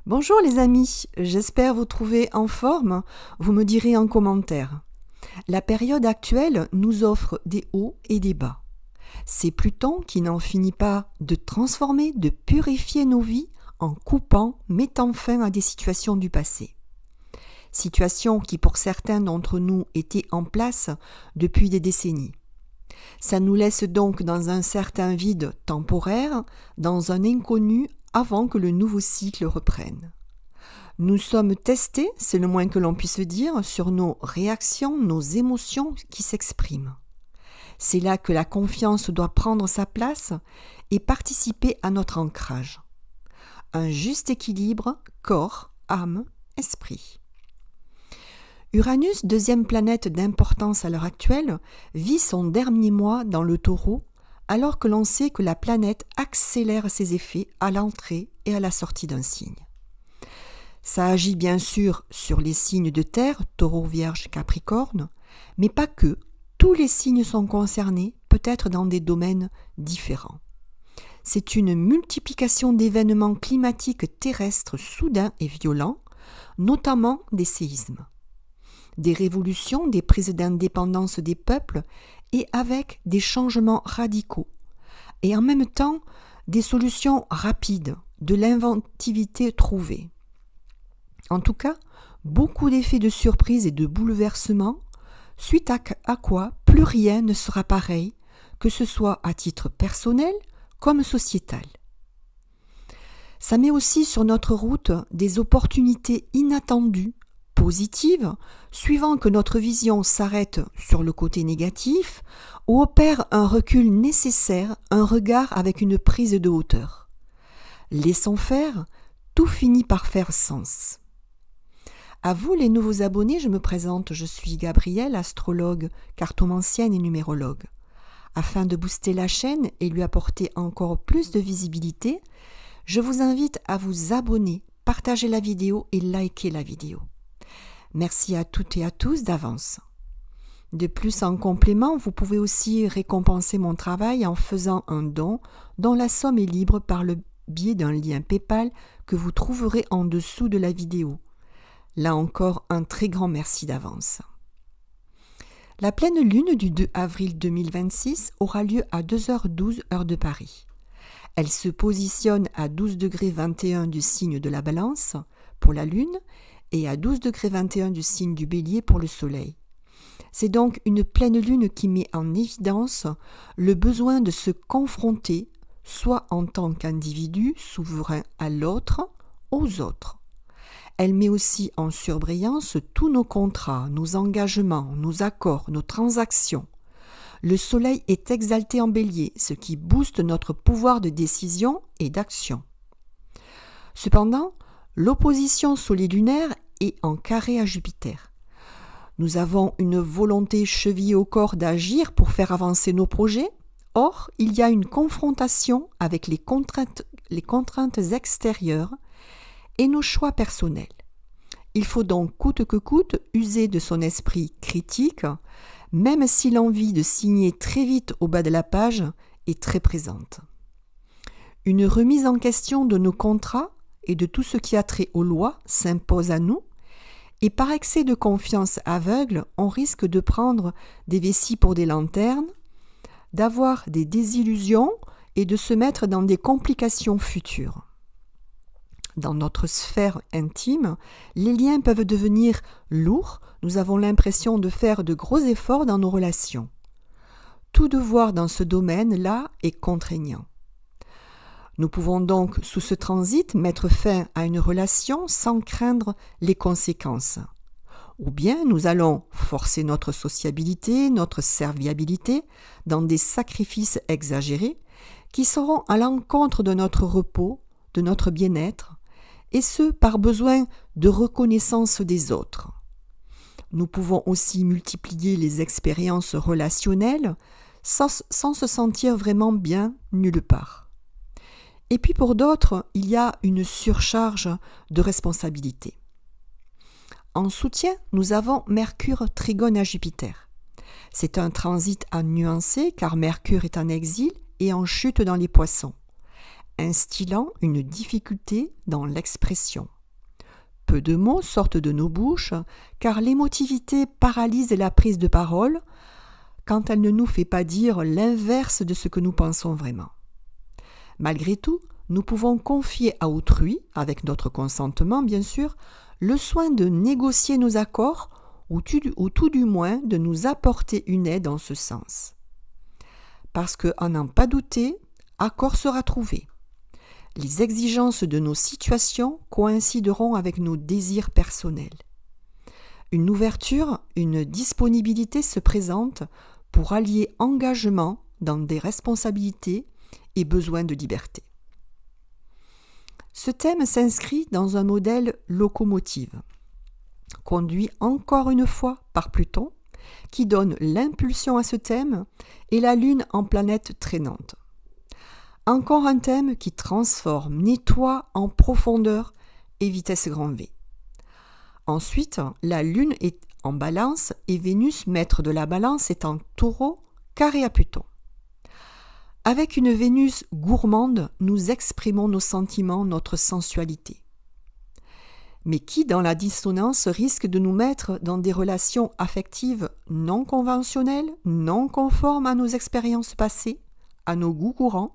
Bonjour les amis, j'espère vous trouver en forme, vous me direz en commentaire. La période actuelle nous offre des hauts et des bas. C'est Pluton qui n'en finit pas de transformer, de purifier nos vies en coupant, mettant fin à des situations du passé. Situations qui pour certains d'entre nous étaient en place depuis des décennies. Ça nous laisse donc dans un certain vide temporaire, dans un inconnu avant que le nouveau cycle reprenne. Nous sommes testés, c'est le moins que l'on puisse dire, sur nos réactions, nos émotions qui s'expriment. C'est là que la confiance doit prendre sa place et participer à notre ancrage. Un juste équilibre, corps, âme, esprit. Uranus, deuxième planète d'importance à l'heure actuelle, vit son dernier mois dans le Taureau, alors que l'on sait que la planète accélère ses effets à l'entrée et à la sortie d'un signe. Ça agit bien sûr sur les signes de terre, Taureau, Vierge, Capricorne, mais pas que, tous les signes sont concernés, peut-être dans des domaines différents. C'est une multiplication d'événements climatiques terrestres soudains et violents, notamment des séismes, des révolutions, des prises d'indépendance des peuples et avec des changements radicaux, et en même temps des solutions rapides, de l'inventivité trouvée. En tout cas, beaucoup d'effets de surprise et de bouleversement, suite à quoi plus rien ne sera pareil, que ce soit à titre personnel comme sociétal. Ça met aussi sur notre route des opportunités inattendues, positives, suivant que notre vision s'arrête sur le côté négatif ou opère un recul nécessaire, un regard avec une prise de hauteur. Laissons faire, tout finit par faire sens. À vous les nouveaux abonnés, je me présente, je suis Gabrielle, astrologue, cartomancienne et numérologue. Afin de booster la chaîne et lui apporter encore plus de visibilité, je vous invite à vous abonner, partager la vidéo et liker la vidéo. Merci à toutes et à tous d'avance. De plus, en complément, vous pouvez aussi récompenser mon travail en faisant un don dont la somme est libre par le biais d'un lien PayPal que vous trouverez en dessous de la vidéo. Là encore, un très grand merci d'avance. La pleine lune du 2 avril 2026 aura lieu à 2h12 heure de Paris. Elle se positionne à 12 degrés 21 du signe de la Balance pour la lune et à 12 degrés 21 du signe du Bélier pour le soleil. C'est donc une pleine lune qui met en évidence le besoin de se confronter, soit en tant qu'individu souverain à l'autre, aux autres. Elle met aussi en surbrillance tous nos contrats, nos engagements, nos accords, nos transactions. Le soleil est exalté en bélier, ce qui booste notre pouvoir de décision et d'action. Cependant, l'opposition solilunaire est en carré à Jupiter. Nous avons une volonté chevillée au corps d'agir pour faire avancer nos projets. Or, il y a une confrontation avec les contraintes extérieures et nos choix personnels. Il faut donc coûte que coûte user de son esprit critique, même si l'envie de signer très vite au bas de la page est très présente. Une remise en question de nos contrats et de tout ce qui a trait aux lois s'impose à nous, et par excès de confiance aveugle, on risque de prendre des vessies pour des lanternes, d'avoir des désillusions et de se mettre dans des complications futures. Dans notre sphère intime, les liens peuvent devenir lourds, nous avons l'impression de faire de gros efforts dans nos relations. Tout devoir dans ce domaine-là est contraignant. Nous pouvons donc, sous ce transit, mettre fin à une relation sans craindre les conséquences. Ou bien nous allons forcer notre sociabilité, notre serviabilité dans des sacrifices exagérés qui seront à l'encontre de notre repos, de notre bien-être, et ce par besoin de reconnaissance des autres. Nous pouvons aussi multiplier les expériences relationnelles sans se sentir vraiment bien nulle part. Et puis pour d'autres, il y a une surcharge de responsabilité. En soutien, nous avons Mercure trigone à Jupiter. C'est un transit à nuancer car Mercure est en exil et en chute dans les Poissons, instillant une difficulté dans l'expression. Peu de mots sortent de nos bouches, car l'émotivité paralyse la prise de parole quand elle ne nous fait pas dire l'inverse de ce que nous pensons vraiment. Malgré tout, nous pouvons confier à autrui, avec notre consentement bien sûr, le soin de négocier nos accords ou tout du moins de nous apporter une aide en ce sens. Parce qu'à n'en pas douter, accord sera trouvé. Les exigences de nos situations coïncideront avec nos désirs personnels. Une ouverture, une disponibilité se présente pour allier engagement dans des responsabilités et besoin de liberté. Ce thème s'inscrit dans un modèle locomotive, conduit encore une fois par Pluton, qui donne l'impulsion à ce thème et la Lune en planète traînante. Encore un thème qui transforme, nettoie en profondeur et vitesse grand V. Ensuite, la Lune est en Balance et Vénus, maître de la Balance, est en Taureau, carré à Pluton. Avec une Vénus gourmande, nous exprimons nos sentiments, notre sensualité. Mais qui, dans la dissonance, risque de nous mettre dans des relations affectives non conventionnelles, non conformes à nos expériences passées, à nos goûts courants,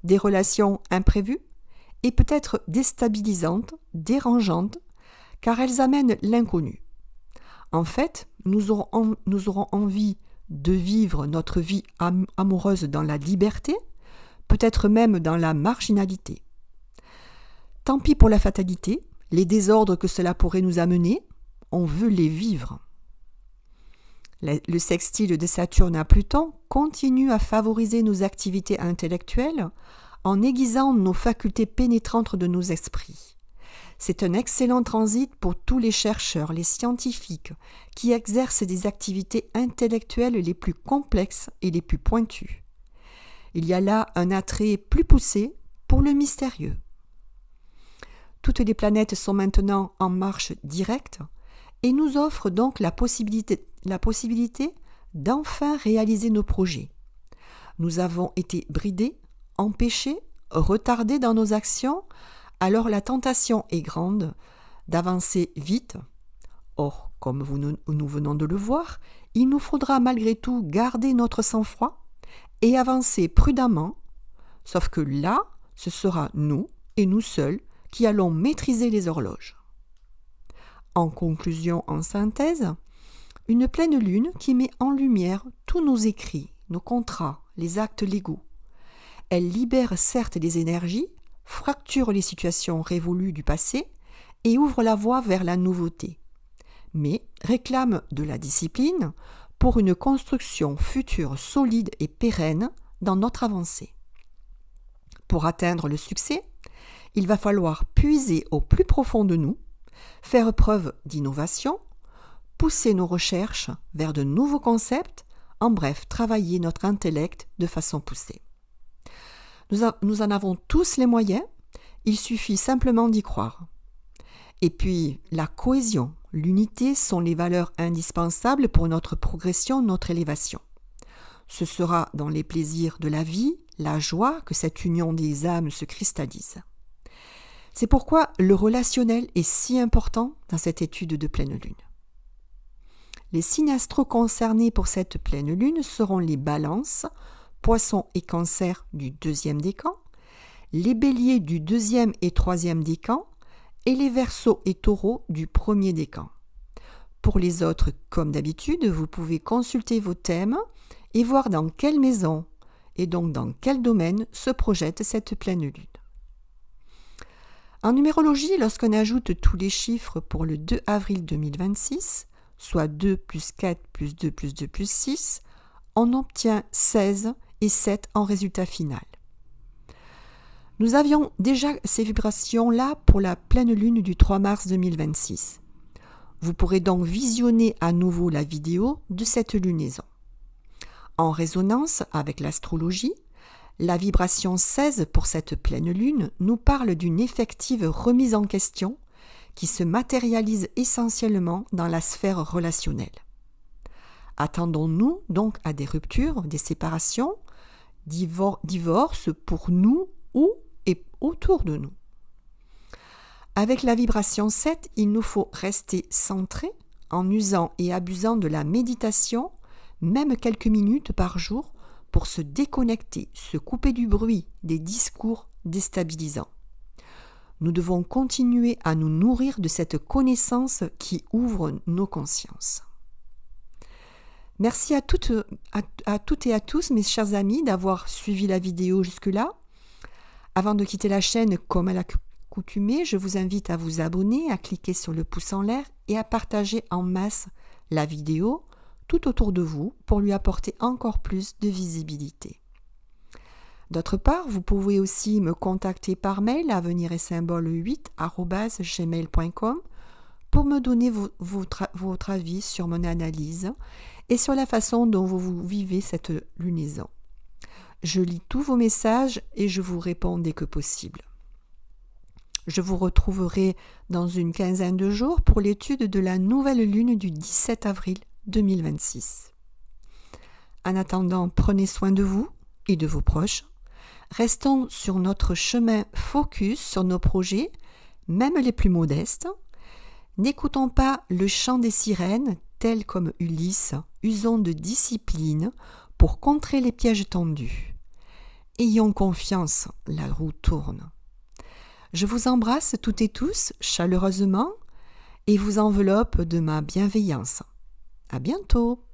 des relations imprévues et peut-être déstabilisantes, dérangeantes, car elles amènent l'inconnu. En fait, nous aurons envie de vivre notre vie amoureuse dans la liberté, peut-être même dans la marginalité. Tant pis pour la fatalité, les désordres que cela pourrait nous amener, on veut les vivre. Le sextile de Saturne à Pluton continue à favoriser nos activités intellectuelles en aiguisant nos facultés pénétrantes de nos esprits. C'est un excellent transit pour tous les chercheurs, les scientifiques, qui exercent des activités intellectuelles les plus complexes et les plus pointues. Il y a là un attrait plus poussé pour le mystérieux. Toutes les planètes sont maintenant en marche directe et nous offrent donc la possibilité d'enfin réaliser nos projets. Nous avons été bridés, empêchés, retardés dans nos actions, alors la tentation est grande d'avancer vite. Or, comme nous venons de le voir, il nous faudra malgré tout garder notre sang-froid et avancer prudemment, sauf que là, ce sera nous et nous seuls qui allons maîtriser les horloges. En conclusion, en synthèse, une pleine lune qui met en lumière tous nos écrits, nos contrats, les actes légaux. Elle libère certes les énergies, fracture les situations révolues du passé et ouvre la voie vers la nouveauté, mais réclame de la discipline pour une construction future solide et pérenne dans notre avancée. Pour atteindre le succès, il va falloir puiser au plus profond de nous, faire preuve d'innovation, pousser nos recherches vers de nouveaux concepts, en bref, travailler notre intellect de façon poussée. Nous en avons tous les moyens, il suffit simplement d'y croire. Et puis, la cohésion, l'unité sont les valeurs indispensables pour notre progression, notre élévation. Ce sera dans les plaisirs de la vie, la joie, que cette union des âmes se cristallise. C'est pourquoi le relationnel est si important dans cette étude de pleine lune. Les signes astraux concernés pour cette pleine lune seront les balances, Poissons et Cancer du 2e décan, les Béliers du 2e et 3e décan et les Verseaux et Taureaux du 1er décan. Pour les autres, comme d'habitude, vous pouvez consulter vos thèmes et voir dans quelle maison et donc dans quel domaine se projette cette pleine lune. En numérologie, lorsqu'on ajoute tous les chiffres pour le 2 avril 2026, soit 2 plus 4 plus 2 plus 2 plus 6, on obtient 16 et 7 en résultat final. Nous avions déjà ces vibrations-là pour la pleine lune du 3 mars 2026. Vous pourrez donc visionner à nouveau la vidéo de cette lunaison. En résonance avec l'astrologie, la vibration 16 pour cette pleine lune nous parle d'une effective remise en question qui se matérialise essentiellement dans la sphère relationnelle. Attendons-nous donc à des ruptures, des séparations, divorces pour nous ou et autour de nous. Avec la vibration 7, il nous faut rester centré en usant et abusant de la méditation, même quelques minutes par jour, pour se déconnecter, se couper du bruit, des discours déstabilisants. Nous devons continuer à nous nourrir de cette connaissance qui ouvre nos consciences. Merci à toutes et à tous, mes chers amis, d'avoir suivi la vidéo jusque-là. Avant de quitter la chaîne, comme à l'accoutumée, je vous invite à vous abonner, à cliquer sur le pouce en l'air et à partager en masse la vidéo tout autour de vous pour lui apporter encore plus de visibilité. D'autre part, vous pouvez aussi me contacter par mail à avenir-et-symbole8@gmail.com pour me donner votre avis sur mon analyse et sur la façon dont vous vivez cette lunaison. Je lis tous vos messages et je vous réponds dès que possible. Je vous retrouverai dans une quinzaine de jours pour l'étude de la nouvelle lune du 17 avril 2026. En attendant, prenez soin de vous et de vos proches. Restons sur notre chemin focus sur nos projets, même les plus modestes. N'écoutons pas le chant des sirènes, tel comme Ulysse, usons de discipline pour contrer les pièges tendus. Ayons confiance, la roue tourne. Je vous embrasse toutes et tous chaleureusement et vous enveloppe de ma bienveillance. À bientôt!